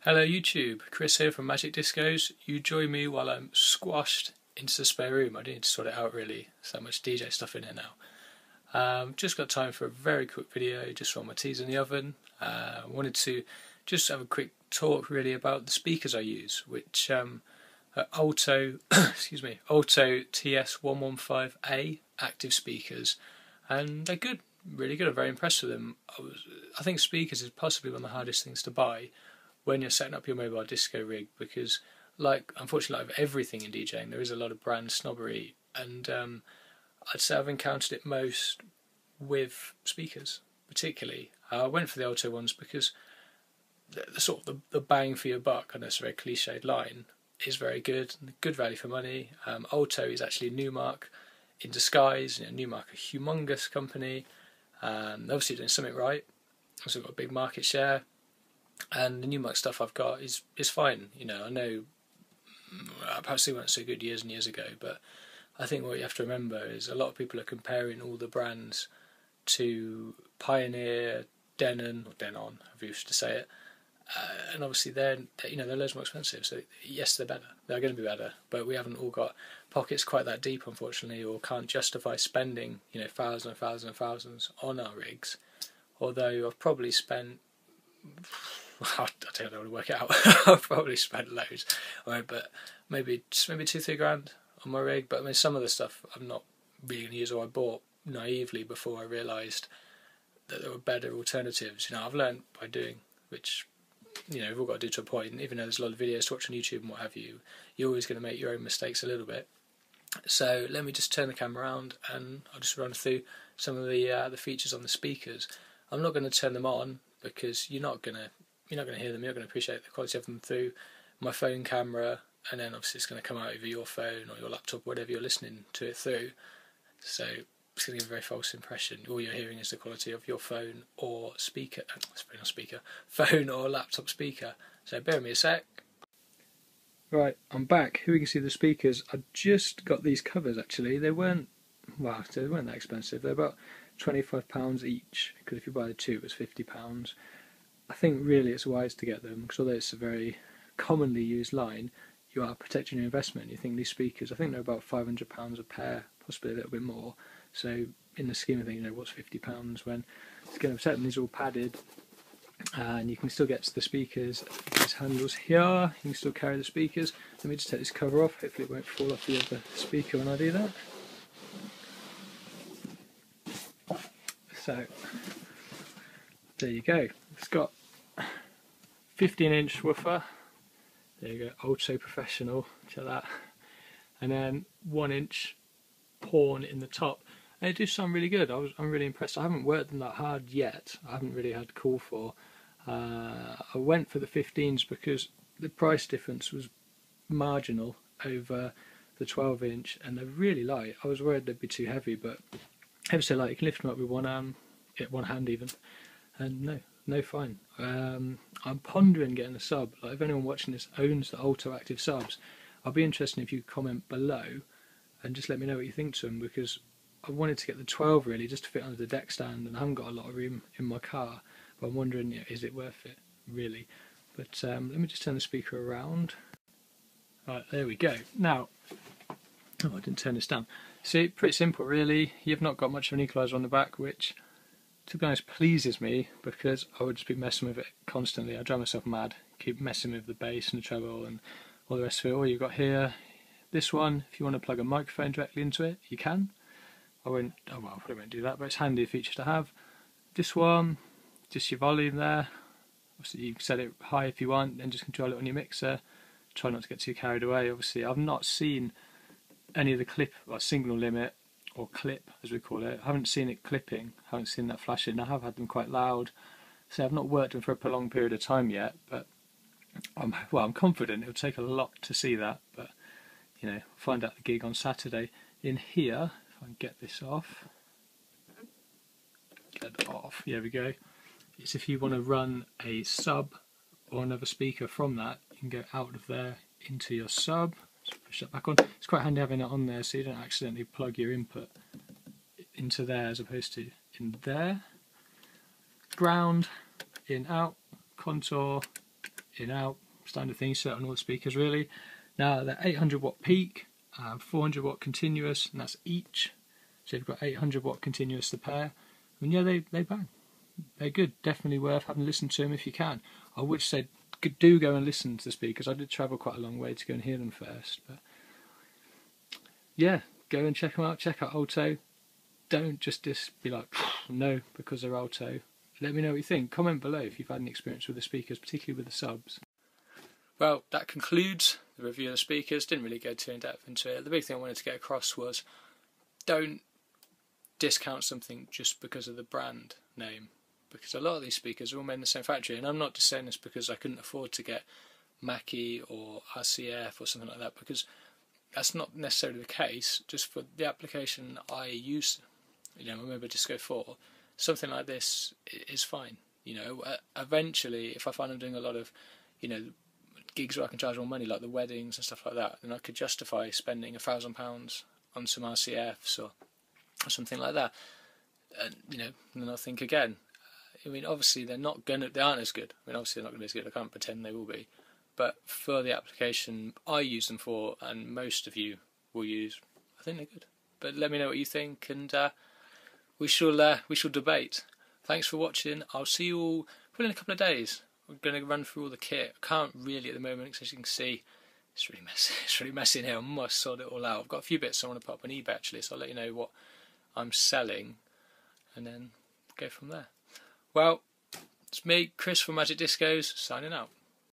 Hello YouTube, Chris here from Magic Discos. You join me while I'm squashed into the spare room. I need to sort it out really, so much DJ stuff in here now. Just got time for a very quick video, just while my tea's in the oven. Wanted to just have a quick talk really about the speakers I use, which are Alto, excuse me, Alto TS115a active speakers, and they're good, really good. I'm very impressed with them. I think speakers is possibly one of the hardest things to buy when you're setting up your mobile disco rig, because unfortunately like everything in DJing, there is a lot of brand snobbery, and I'd say I've encountered it most with speakers particularly. I went for the Alto ones because the sort of the bang for your buck, I know it's a very cliched line, is very good value for money. Alto is actually a Newmark in disguise. Newmark, a humongous company, obviously doing something right, also got a big market share. And the Newmark stuff I've got is fine. I know perhaps they weren't so good years and years ago, but I think what you have to remember is a lot of people are comparing all the brands to Pioneer, Denon, or Denon, however you wish to say it, and obviously they're loads more expensive. So yes, they're better. They're going to be better, but we haven't all got pockets quite that deep, unfortunately, or can't justify spending thousands and thousands and thousands on our rigs. Although I've probably spent, I don't know how to work it out. I've probably spent loads, right? But maybe 2-3 grand on my rig. But I mean, some of the stuff I'm not really going to use, or I bought naively before I realised that there were better alternatives. I've learned by doing, which we've all got to do to a point. Even though there's a lot of videos to watch on YouTube and what have you, you're always going to make your own mistakes a little bit. So let me just turn the camera around and I'll just run through some of the features on the speakers. I'm not going to turn them on because you're not going to hear them. You're not going to appreciate the quality of them through my phone camera, and then obviously it's going to come out over your phone or your laptop, whatever you're listening to it through. So it's going to give a very false impression. All you're hearing is the quality of your phone or speaker, phone or laptop speaker. So bear with me a sec. Right, I'm back. Here we can see the speakers. I just got these covers actually. They weren't that expensive. They're about £25 each, because if you buy the two it was £50. I think really it's wise to get them, because although it's a very commonly used line, you are protecting your investment. You think these speakers, I think they're about £500 a pair, possibly a little bit more. So in the scheme of things, what's £50 when it's going to protect them? These are all padded, and you can still get to the speakers. These handles here, you can still carry the speakers. Let me just take this cover off, hopefully it won't fall off the other speaker when I do that. So there you go. It's got 15-inch woofer. There you go, Alto Professional, check that. And then 1-inch pawn in the top. And they do sound really good. I'm really impressed. I haven't worked them that hard yet. I haven't really had call for. I went for the 15s because the price difference was marginal over the 12-inch, and they're really light. I was worried they'd be too heavy, but ever so light. You can lift them up with one hand even, and no fine. I'm pondering getting a sub. Like, if anyone watching this owns the Alto active subs, I'll be interested if you comment below and just let me know what you think to them, because I wanted to get the 12 really just to fit under the deck stand, and I haven't got a lot of room in my car, but I'm wondering, is it worth it really? But let me just turn the speaker around. Right, there we go. Now, I didn't turn this down. See, pretty simple really. You've not got much of an equaliser on the back, which to be honest pleases me, because I would just be messing with it constantly. I drive myself mad, keep messing with the bass and the treble and all the rest of it. All you've got here, this one, if you want to plug a microphone directly into it, you can. I probably won't do that, but it's a handy feature to have. This one, just your volume there. Obviously you can set it high if you want and just control it on your mixer. Try not to get too carried away. Obviously I've not seen any of the clip or signal limit, or clip as we call it. I haven't seen it clipping, haven't seen that flashing. I have had them quite loud, so I've not worked them for a prolonged period of time yet, but I'm confident it'll take a lot to see that, but find out the gig on Saturday. In here, if I can get this off, here we go. It's if you want to run a sub or another speaker from that, you can go out of there into your sub. Just push that back on. It's quite handy having it on there so you don't accidentally plug your input into there as opposed to in there. Ground, in, out, contour, in out, standard thing set on all the speakers really. Now they're 800 watt peak, 400 watt continuous, and that's each. So you've got 800 watt continuous to pair. And yeah, they bang. They're good. Definitely worth having a listen to them if you can. I would say do go and listen to the speakers. I did travel quite a long way to go and hear them first, but yeah, go and check them out. Check out Alto. Don't just be like no because they're Alto. Let me know what you think. Comment below if you've had any experience with the speakers, particularly with the subs. Well, that concludes the review of the speakers. Didn't really go too in depth into it. The big thing I wanted to get across was don't discount something just because of the brand name, because a lot of these speakers are all made in the same factory, and I'm not just saying this because I couldn't afford to get Mackie or RCF or something like that, because that's not necessarily the case. Just for the application I use, my Mobile Disco 4, something like this is fine. Eventually, if I find I'm doing a lot of, gigs where I can charge more money, like the weddings and stuff like that, then I could justify spending £1,000 on some RCFs or something like that. And then I'll think again. Obviously they aren't as good. Obviously they're not going to be as good. I can't pretend they will be. But for the application I use them for, and most of you will use, I think they're good. But let me know what you think, and we shall debate. Thanks for watching. I'll see you all probably in a couple of days. We're going to run through all the kit. I can't really at the moment, because as you can see, it's really messy. It's really messy in here. I must sort it all out. I've got a few bits I want to put up on eBay actually, so I'll let you know what I'm selling, and then go from there. Well, it's me, Chris from Magic Discos, signing out.